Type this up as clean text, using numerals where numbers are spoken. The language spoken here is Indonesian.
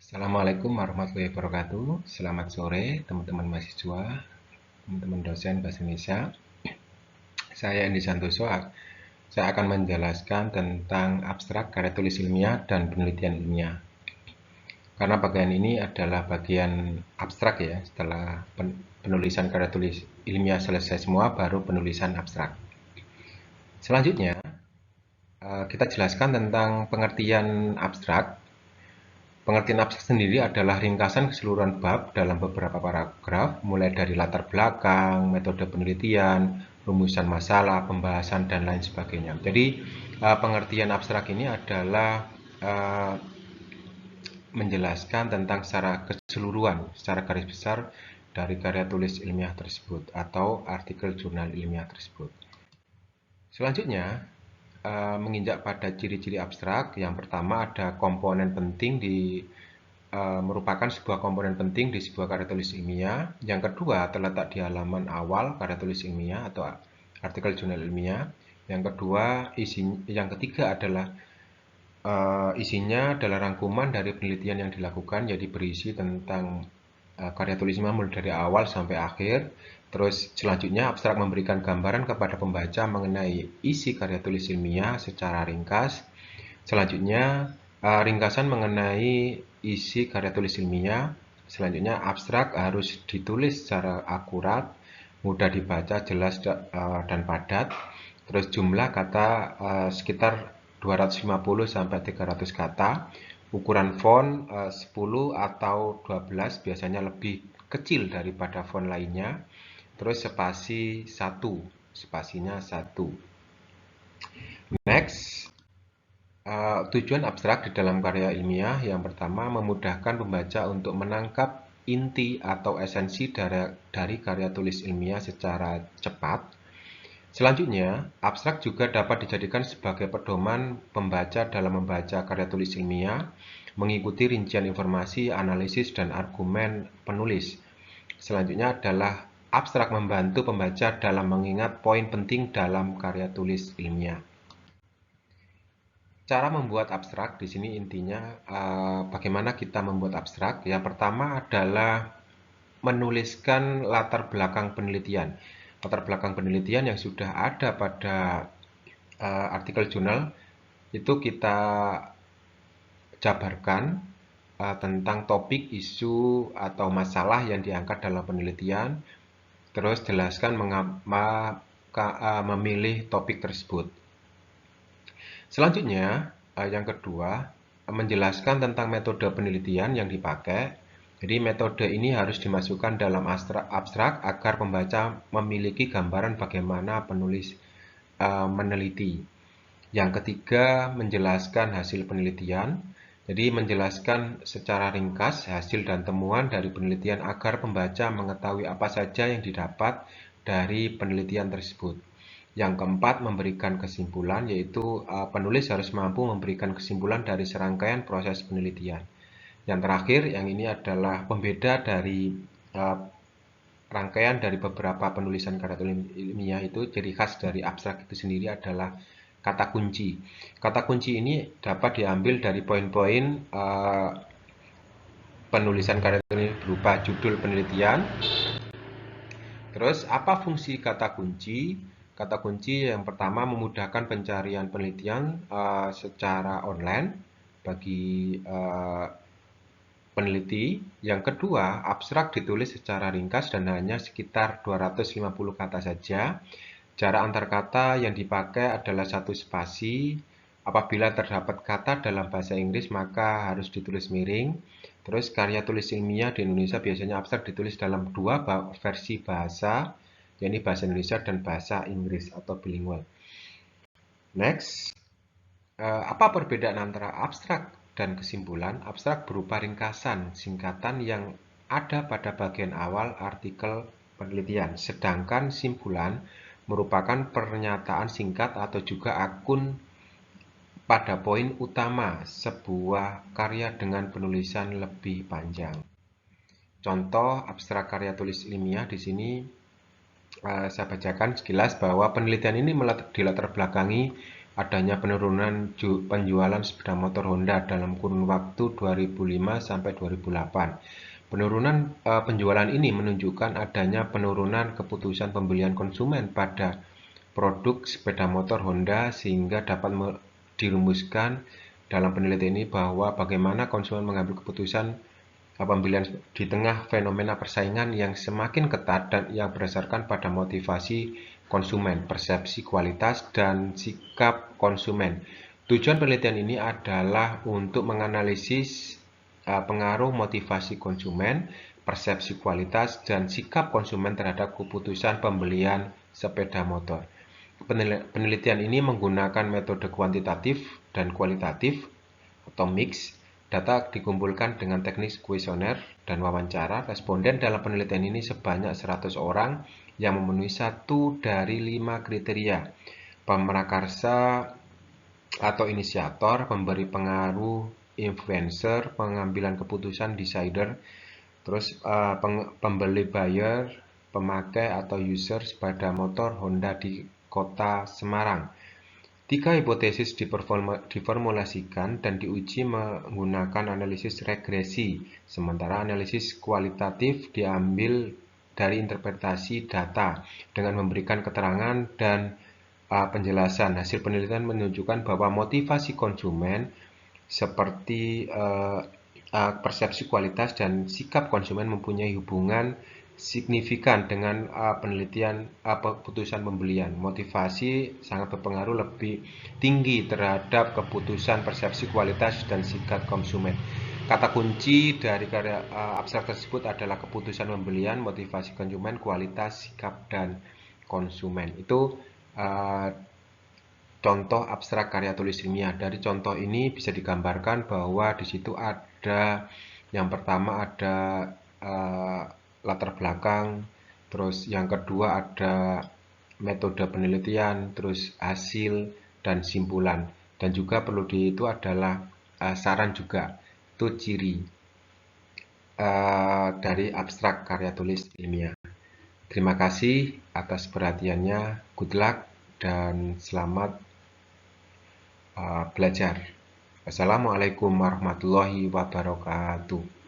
Assalamualaikum warahmatullahi wabarakatuh. Selamat sore teman-teman mahasiswa, teman-teman dosen bahasa Indonesia. Saya Andi Santoso. Saya akan menjelaskan tentang abstrak, karya tulis ilmiah, dan penelitian ilmiah. Karena bagian ini adalah bagian abstrak ya. Setelah penulisan karya tulis ilmiah selesai semua, baru penulisan abstrak. Selanjutnya, kita jelaskan tentang pengertian abstrak. Pengertian abstrak sendiri adalah ringkasan keseluruhan bab dalam beberapa paragraf, mulai dari latar belakang, metode penelitian, rumusan masalah, pembahasan, dan lain sebagainya. Jadi, pengertian abstrak ini adalah menjelaskan tentang secara keseluruhan, secara garis besar dari karya tulis ilmiah tersebut atau artikel jurnal ilmiah tersebut. Selanjutnya, menginjak pada ciri-ciri abstrak. Yang pertama ada komponen penting merupakan sebuah komponen penting di sebuah karya tulis ilmiah. Yang kedua terletak di halaman awal karya tulis ilmiah atau artikel jurnal ilmiah. Yang ketiga adalah isinya adalah rangkuman dari penelitian yang dilakukan, jadi berisi tentang karya tulis ilmiah mulai dari awal sampai akhir. Terus selanjutnya abstrak memberikan gambaran kepada pembaca mengenai isi karya tulis ilmiah secara ringkas. Selanjutnya ringkasan mengenai isi karya tulis ilmiah. Selanjutnya abstrak harus ditulis secara akurat, mudah dibaca, jelas dan padat. Terus jumlah kata sekitar 250 sampai 300 kata. Ukuran font 10 atau 12, biasanya lebih kecil daripada font lainnya. Terus spasinya 1. Next, tujuan abstrak di dalam karya ilmiah yang pertama memudahkan pembaca untuk menangkap inti atau esensi dari karya tulis ilmiah secara cepat. Selanjutnya, abstrak juga dapat dijadikan sebagai pedoman pembaca dalam membaca karya tulis ilmiah, mengikuti rincian informasi, analisis, dan argumen penulis. Selanjutnya adalah abstrak membantu pembaca dalam mengingat poin penting dalam karya tulis ilmiah. Cara membuat abstrak di sini intinya bagaimana kita membuat abstrak. Yang pertama adalah menuliskan latar belakang penelitian. Latar belakang penelitian yang sudah ada pada artikel jurnal itu kita jabarkan tentang topik, isu, atau masalah yang diangkat dalam penelitian. Terus jelaskan mengapa memilih topik tersebut. Selanjutnya, yang kedua, menjelaskan tentang metode penelitian yang dipakai. Jadi metode ini harus dimasukkan dalam abstrak agar pembaca memiliki gambaran bagaimana penulis meneliti. Yang ketiga, menjelaskan hasil penelitian. Jadi menjelaskan secara ringkas hasil dan temuan dari penelitian agar pembaca mengetahui apa saja yang didapat dari penelitian tersebut. Yang keempat, memberikan kesimpulan, yaitu penulis harus mampu memberikan kesimpulan dari serangkaian proses penelitian. Yang terakhir, yang ini adalah pembeda dari rangkaian dari beberapa penulisan karya tulis ilmiah itu. Ciri khas dari abstrak itu sendiri adalah kata kunci. Kata kunci ini dapat diambil dari poin-poin penulisan karya tulis berupa judul penelitian. Terus apa fungsi kata kunci? Kata kunci yang pertama memudahkan pencarian penelitian secara online bagi peneliti. Yang kedua, abstrak ditulis secara ringkas dan hanya sekitar 250 kata saja. Jarak antar kata yang dipakai adalah 1 spasi. Apabila terdapat kata dalam bahasa Inggris, maka harus ditulis miring. Terus karya tulis ilmiah di Indonesia biasanya abstrak ditulis dalam 2 versi bahasa, yakni bahasa Indonesia dan bahasa Inggris atau bilingual. Next, apa perbedaan antara abstrak dan kesimpulan? Abstrak berupa ringkasan, singkatan yang ada pada bagian awal artikel penelitian, sedangkan simpulan merupakan pernyataan singkat atau juga akun pada poin utama sebuah karya dengan penulisan lebih panjang. Contoh abstrak karya tulis ilmiah di sini saya bacakan sekilas bahwa penelitian ini dilatar belakangi adanya penurunan penjualan sepeda motor Honda dalam kurun waktu 2005 sampai 2008. Penurunan penjualan ini menunjukkan adanya penurunan keputusan pembelian konsumen pada produk sepeda motor Honda sehingga dapat dirumuskan dalam penelitian ini bahwa bagaimana konsumen mengambil keputusan pembelian di tengah fenomena persaingan yang semakin ketat dan yang berdasarkan pada motivasi konsumen, persepsi kualitas, dan sikap konsumen. Tujuan penelitian ini adalah untuk menganalisis pengaruh motivasi konsumen, persepsi kualitas, dan sikap konsumen terhadap keputusan pembelian sepeda motor. Penelitian ini menggunakan metode kuantitatif dan kualitatif atau mix. Data dikumpulkan dengan teknik kuesioner dan wawancara. Responden dalam penelitian ini sebanyak 100 orang yang memenuhi 1 dari 5 kriteria. Pemrakarsa atau inisiator, pemberi pengaruh, influencer, pengambilan keputusan, decider, terus pembeli buyer, pemakai atau user sepeda motor Honda di kota Semarang. 3 hipotesis diformulasikan dan diuji menggunakan analisis regresi, sementara analisis kualitatif diambil dari interpretasi data dengan memberikan keterangan dan penjelasan. Hasil penelitian menunjukkan bahwa motivasi konsumen seperti persepsi kualitas dan sikap konsumen mempunyai hubungan signifikan dengan penelitian keputusan pembelian. Motivasi sangat berpengaruh lebih tinggi terhadap keputusan persepsi kualitas dan sikap konsumen. Kata kunci dari karya abstrak tersebut adalah keputusan pembelian, motivasi konsumen, kualitas, sikap, dan konsumen. Itu contoh abstrak karya tulis ilmiah. Dari contoh ini bisa digambarkan bahwa di situ ada yang pertama ada latar belakang, terus yang kedua ada metode penelitian, terus hasil dan simpulan. Dan juga perlu itu adalah saran juga. Itu ciri dari abstrak karya tulis ilmiah. Terima kasih atas perhatiannya. Good luck dan selamat belajar. Wassalamualaikum warahmatullahi wabarakatuh.